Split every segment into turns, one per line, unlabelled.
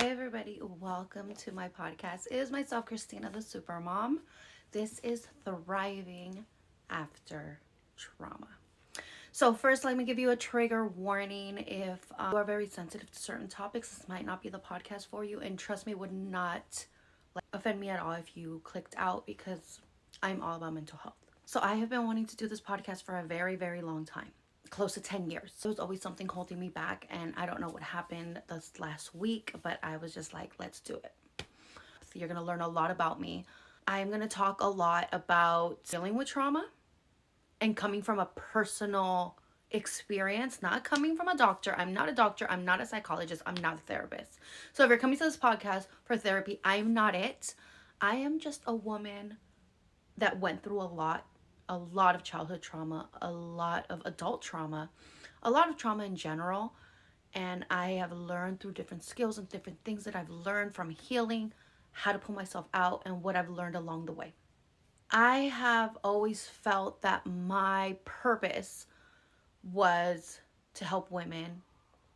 Hey everybody, welcome to my podcast. It is myself, Christina, the super mom. This is Thriving After Trauma. So first, let me give you a trigger warning. If you are very sensitive to certain topics, this might not be the podcast for you. And trust me, it would not offend me at all if you clicked out because I'm all about mental health. So I have been wanting to do this podcast for a very, very long time. Close to 10 years. There was always something holding me back, and I don't know what happened this last week, but I was just like, let's do it. You're going to learn a lot about me. I'm going to talk a lot about dealing with trauma and coming from a personal experience, not coming from a doctor. I'm not a doctor. I'm not a psychologist. I'm not a therapist. So if you're coming to this podcast for therapy, I'm not it. I am just a woman that went through a lot of childhood trauma, a lot of adult trauma, a lot of trauma in general. And I have learned through different skills and different things that I've learned from healing, how to pull myself out, and what I've learned along the way. I have always felt that my purpose was to help women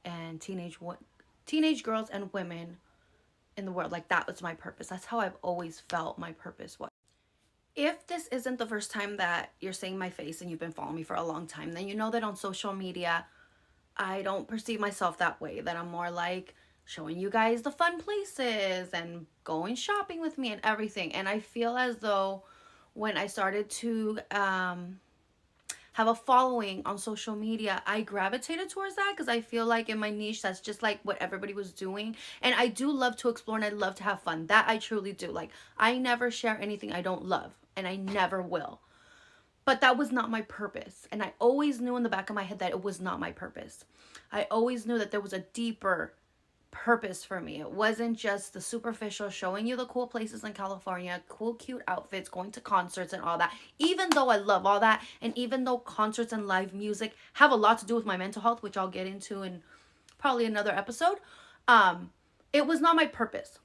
and teenage girls and women in the world. Like, that was my purpose. That's how I've always felt my purpose was. If this isn't the first time that you're seeing my face and you've been following me for a long time, then you know that on social media, I don't perceive myself that way. That I'm more like showing you guys the fun places and going shopping with me and everything. And I feel as though when I started to have a following on social media, I gravitated towards that because I feel like in my niche, that's just like what everybody was doing. And I do love to explore and I love to have fun. That I truly do. Like, I never share anything I don't love, and I never will. But that was not my purpose. And I always knew in the back of my head that it was not my purpose. I always knew that there was a deeper purpose for me. It wasn't just the superficial showing you the cool places in California, cool, cute outfits, going to concerts and all that. Even though I love all that, and even though concerts and live music have a lot to do with my mental health, which I'll get into in probably another episode, it was not my purpose.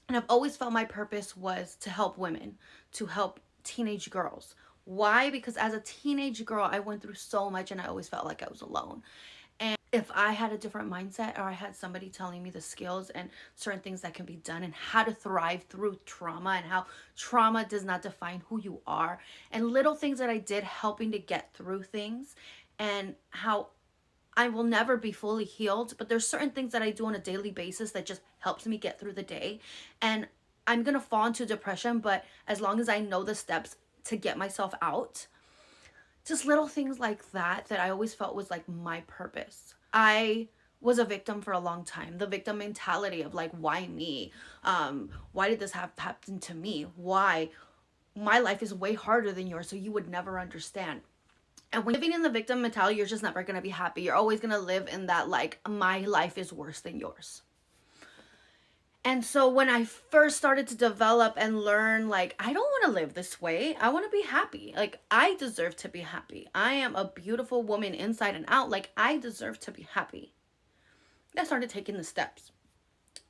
And I've always felt my purpose was to help women, to help teenage girls. Why? Because as a teenage girl, I went through so much and I always felt like I was alone. And if I had a different mindset, or I had somebody telling me the skills and certain things that can be done and how to thrive through trauma and how trauma does not define who you are, and little things that I did helping to get through things, and how I will never be fully healed, but there's certain things that I do on a daily basis that just helps me get through the day. And I'm going to fall into depression, but as long as I know the steps to get myself out, just little things like that I always felt was like my purpose. I was a victim for a long time. The victim mentality of like, why me? Why did this have happen to me? Why? My life is way harder than yours, so you would never understand. And when you're living in the victim mentality, you're just never going to be happy. You're always going to live in that, like, my life is worse than yours. And so when I first started to develop and learn, like, I don't want to live this way. I want to be happy. Like, I deserve to be happy. I am a beautiful woman inside and out. Like, I deserve to be happy. I started taking the steps.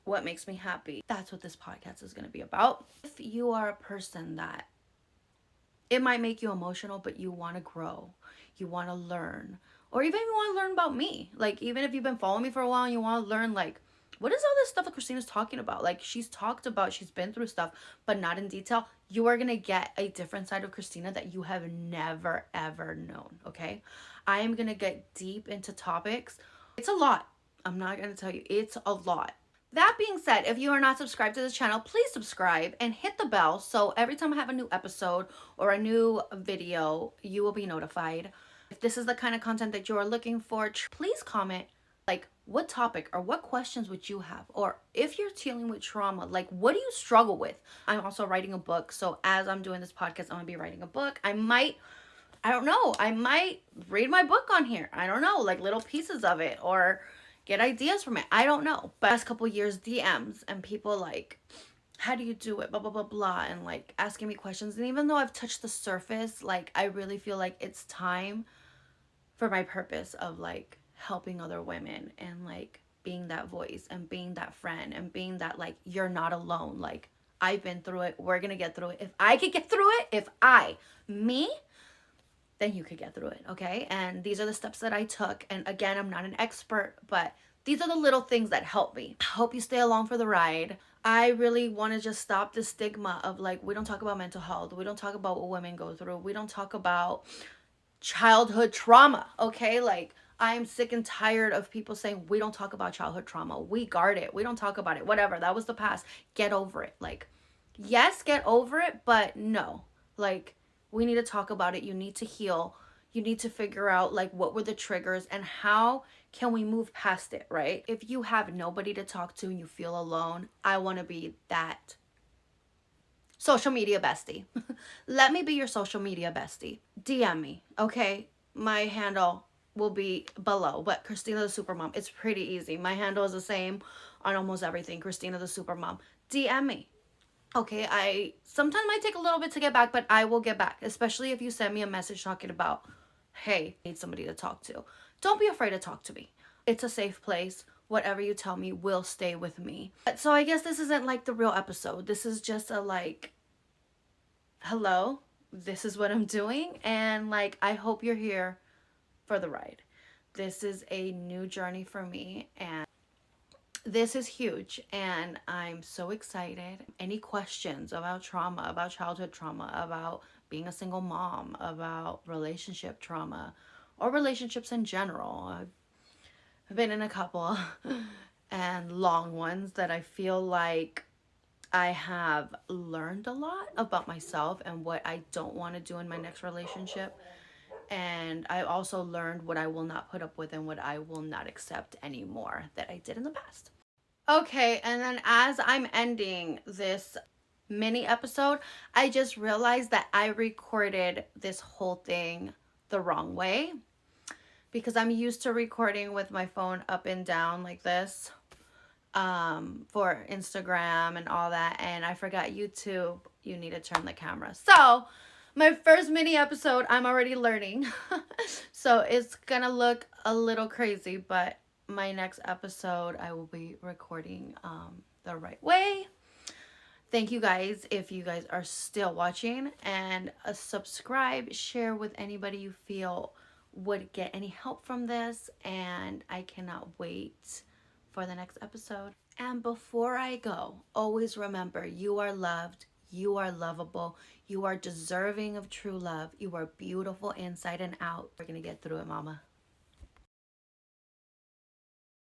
What makes me happy? That's what this podcast is going to be about. If you are a person that it might make you emotional, but you want to grow, you want to learn, or even you want to learn about me. Like, even if you've been following me for a while and you want to learn, like, what is all this stuff that Christina's talking about? Like, she's been through stuff, but not in detail. You are going to get a different side of Christina that you have never, ever known, okay? I am going to get deep into topics. It's a lot. I'm not going to tell you. It's a lot. That being said, if you are not subscribed to this channel, please subscribe and hit the bell so every time I have a new episode or a new video, you will be notified. If this is the kind of content that you are looking for, please comment, like, what topic or what questions would you have? Or if you're dealing with trauma, like, what do you struggle with? I'm also writing a book, so as I'm doing this podcast, I'm going to be writing a book. I might read my book on here. I don't know, like little pieces of it, or get ideas from it. I don't know. But last couple years, DMs and people like, how do you do it? Blah, blah, blah, blah. And like asking me questions. And even though I've touched the surface, like, I really feel like it's time for my purpose of like helping other women and like being that voice and being that friend and being that, like, you're not alone. Like, I've been through it. We're going to get through it. If I could get through it, then you could get through it, okay? And these are the steps that I took. And again, I'm not an expert, but These are the little things that help me. I hope you stay along for the ride. I really want to just stop the stigma of like, we don't talk about mental health. We don't talk about what women go through. We don't talk about childhood trauma, okay? Like, I'm sick and tired of people saying we don't talk about childhood trauma. We guard it. We don't talk about it. Whatever. That was the past. Get over it. Like, yes, get over it, but no. Like, we need to talk about it. You need to heal. You need to figure out like what were the triggers and how can we move past it, right? If you have nobody to talk to and you feel alone, I want to be that social media bestie. Let me be your social media bestie. DM me, okay? My handle will be below, but Christina the Supermom. It's pretty easy. My handle is the same on almost everything. Christina the Supermom. DM me. Okay, I sometimes might take a little bit to get back, but I will get back, especially if you send me a message talking about, hey, I need somebody to talk to. Don't be afraid to talk to me. It's a safe place. Whatever you tell me will stay with me. So I guess this isn't like the real episode. This is just a like, hello, this is what I'm doing. And like, I hope you're here for the ride. This is a new journey for me and this is huge and I'm so excited. Any questions about trauma, about childhood trauma, about being a single mom, about relationship trauma, or relationships in general? I've been in a couple and long ones that I feel like I have learned a lot about myself and what I don't want to do in my next relationship. And I also learned what I will not put up with and what I will not accept anymore that I did in the past. Okay, and then as I'm ending this mini episode, I just realized that I recorded this whole thing the wrong way because I'm used to recording with my phone up and down like this for Instagram and all that, and I forgot YouTube, you need to turn the camera. So my first mini episode, I'm already learning. So it's gonna look a little crazy, but my next episode, I will be recording the right way. Thank you guys if you guys are still watching, and subscribe, share with anybody you feel would get any help from this, and I cannot wait for the next episode. And before I go, always remember you are loved, you are lovable, you are deserving of true love, you are beautiful inside and out. We're gonna get through it, mama.